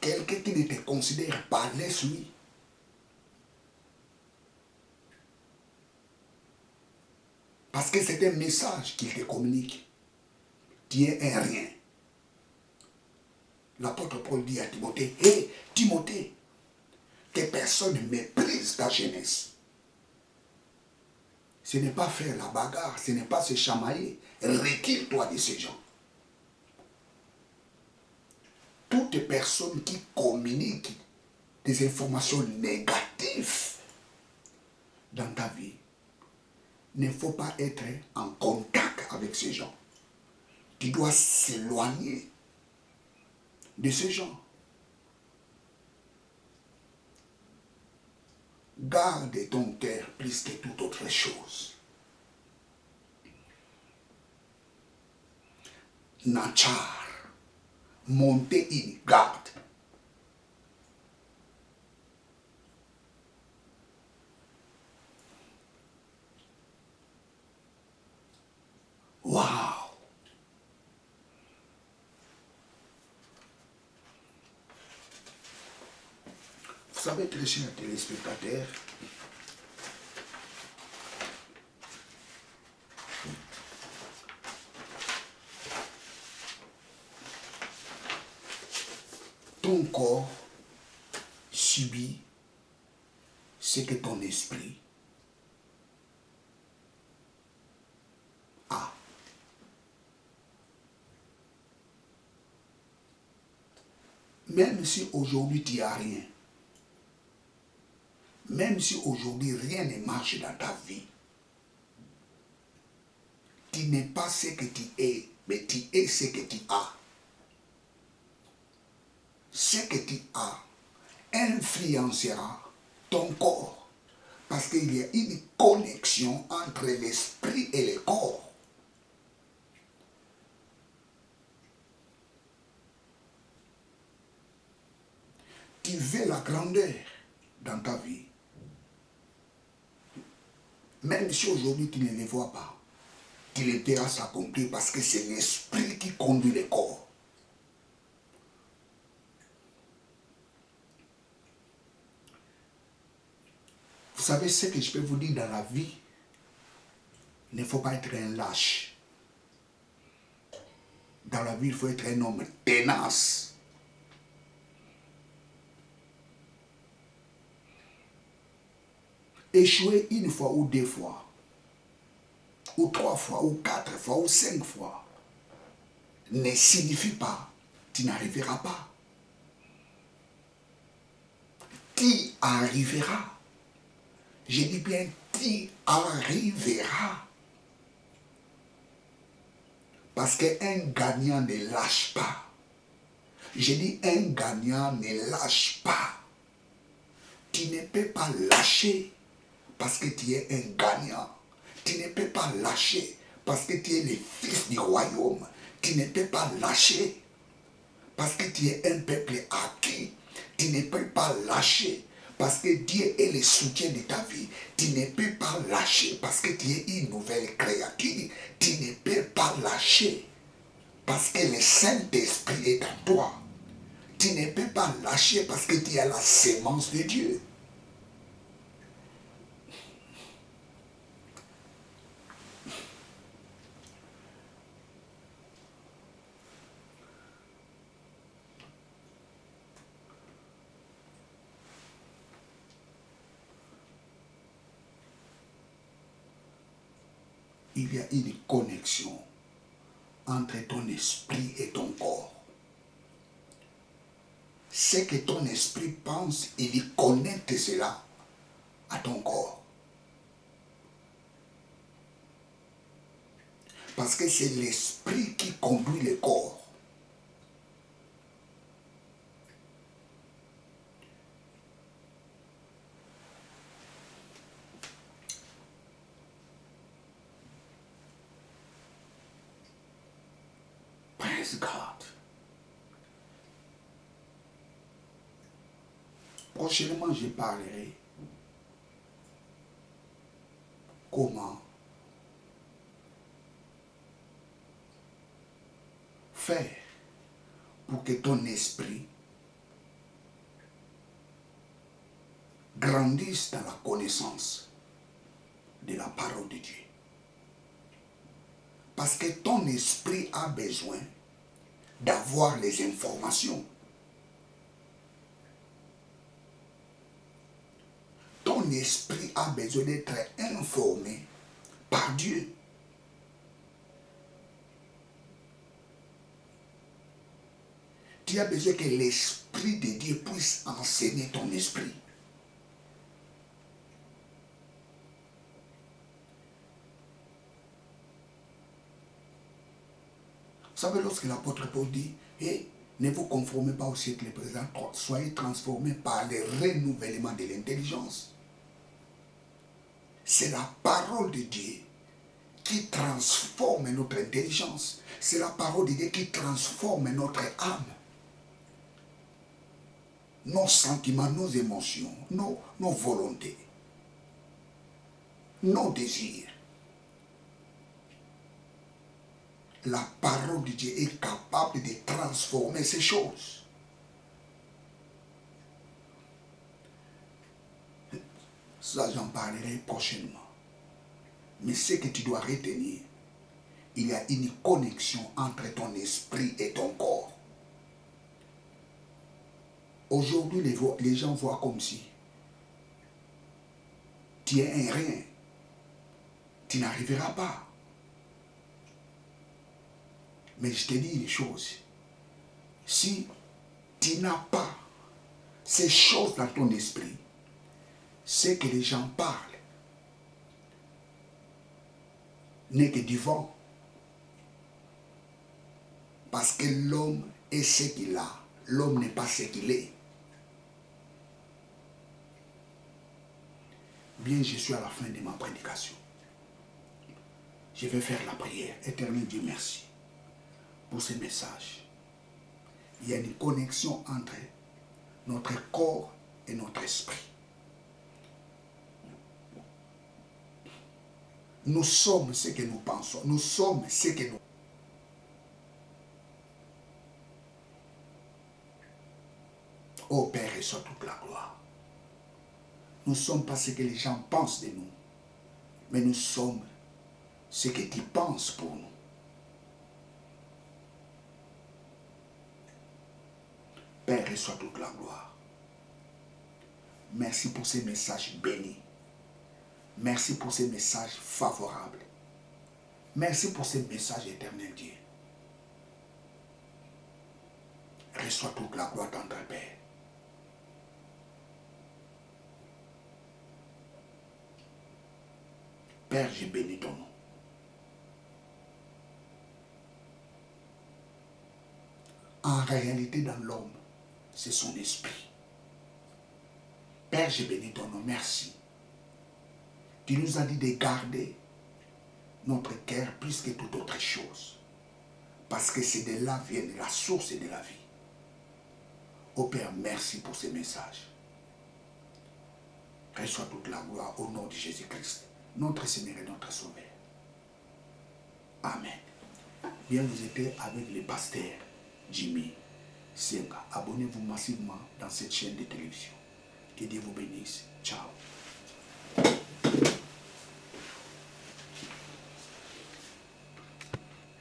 Quelqu'un qui ne te considère pas, laisse-lui. Parce que c'est un message qu'il te communique. Tu es un rien. L'apôtre Paul dit à Timothée, hé, Timothée, que personne ne méprise ta jeunesse. Ce n'est pas faire la bagarre, ce n'est pas se chamailler. Retire-toi de ces gens. Toute personne qui communique des informations négatives dans ta vie, il ne faut pas être en contact avec ces gens. Tu dois s'éloigner de ces gens. Garde ton cœur plus que toute autre chose. Nachar, montez in garde. Waouh! Vous savez, très chers téléspectateurs, ton corps subit ce que ton esprit a. Même si aujourd'hui tu n'as rien, même si aujourd'hui rien ne marche dans ta vie, tu n'es pas ce que tu es, mais tu es ce que tu as. Ce que tu as influencera ton corps. Parce qu'il y a une connexion entre l'esprit et le corps. Tu veux la grandeur dans ta vie. Même si aujourd'hui tu ne les vois pas, tu les verras s'accomplir parce que c'est l'esprit qui conduit le corps. Vous savez ce que je peux vous dire dans la vie? Il ne faut pas être un lâche. Dans la vie, il faut être un homme tenace. Échouer une fois ou deux fois, ou trois fois, ou quatre fois, ou cinq fois, ne signifie pas que tu n'arriveras pas. Tu arriveras. Je dis bien, tu arriveras. Parce qu'un gagnant ne lâche pas. Je dis, un gagnant ne lâche pas. Tu ne peux pas lâcher parce que tu es un gagnant. Tu ne peux pas lâcher parce que tu es le fils du royaume. Tu ne peux pas lâcher parce que tu es un peuple acquis. Tu ne peux pas lâcher parce que Dieu est le soutien de ta vie. Tu ne peux pas lâcher parce que tu es une nouvelle créature. Tu ne peux pas lâcher parce que le Saint-Esprit est en toi. Tu ne peux pas lâcher parce que tu as la sémence de Dieu. Il y a une connexion entre ton esprit et ton corps. Ce que ton esprit pense, il connecte cela à ton corps. Parce que c'est l'esprit qui conduit le corps. Praise God. Prochainement, je parlerai comment faire pour que ton esprit grandissent dans la connaissance de la parole de Dieu. Parce que ton esprit a besoin d'avoir les informations. Ton esprit a besoin d'être informé par Dieu. Tu as besoin que l'Esprit de Dieu puisse enseigner ton esprit. Vous savez, lorsque l'apôtre Paul dit, ne vous conformez pas au siècle présent, soyez transformés par le renouvellement de l'intelligence. C'est la parole de Dieu qui transforme notre intelligence. C'est la parole de Dieu qui transforme notre âme. Nos sentiments, nos émotions, nos volontés, nos désirs. La parole de Dieu est capable de transformer ces choses. Ça, j'en parlerai prochainement. Mais ce que tu dois retenir, il y a une connexion entre ton esprit et ton corps. Aujourd'hui, les gens voient comme si tu es un rien. Tu n'arriveras pas. Mais je te dis une chose. Si tu n'as pas ces choses dans ton esprit, ce que les gens parlent n'est que du vent. Parce que l'homme est ce qu'il a. L'homme n'est pas ce qu'il est. Bien, je suis à la fin de ma prédication. Je vais faire la prière. Éternel Dieu, merci pour ce message. Il y a une connexion entre notre corps et notre esprit. Nous sommes ce que nous pensons. Nous sommes ce que nous... Ô Père, reçois toute la gloire. Nous ne sommes pas ce que les gens pensent de nous, mais nous sommes ce que tu penses pour nous. Père, reçois toute la gloire. Merci pour ces messages bénis. Merci pour ces messages favorables. Merci pour ces messages éternels, Dieu. Reçois toute la gloire dans ta Père. Père, j'ai béni ton nom. En réalité, dans l'homme, c'est son esprit. Père, j'ai béni ton nom. Merci. Tu nous as dit de garder notre cœur plus que toute autre chose. Parce que c'est de là vient la source de la vie. Ô Père, merci pour ces messages. Reçois toute la gloire au nom de Jésus-Christ, notre Seigneur et notre Sauveur. Amen. Bien, vous étiez avec le pasteur Jimmy Senga. Abonnez-vous massivement dans cette chaîne de télévision. Que Dieu vous bénisse. Ciao.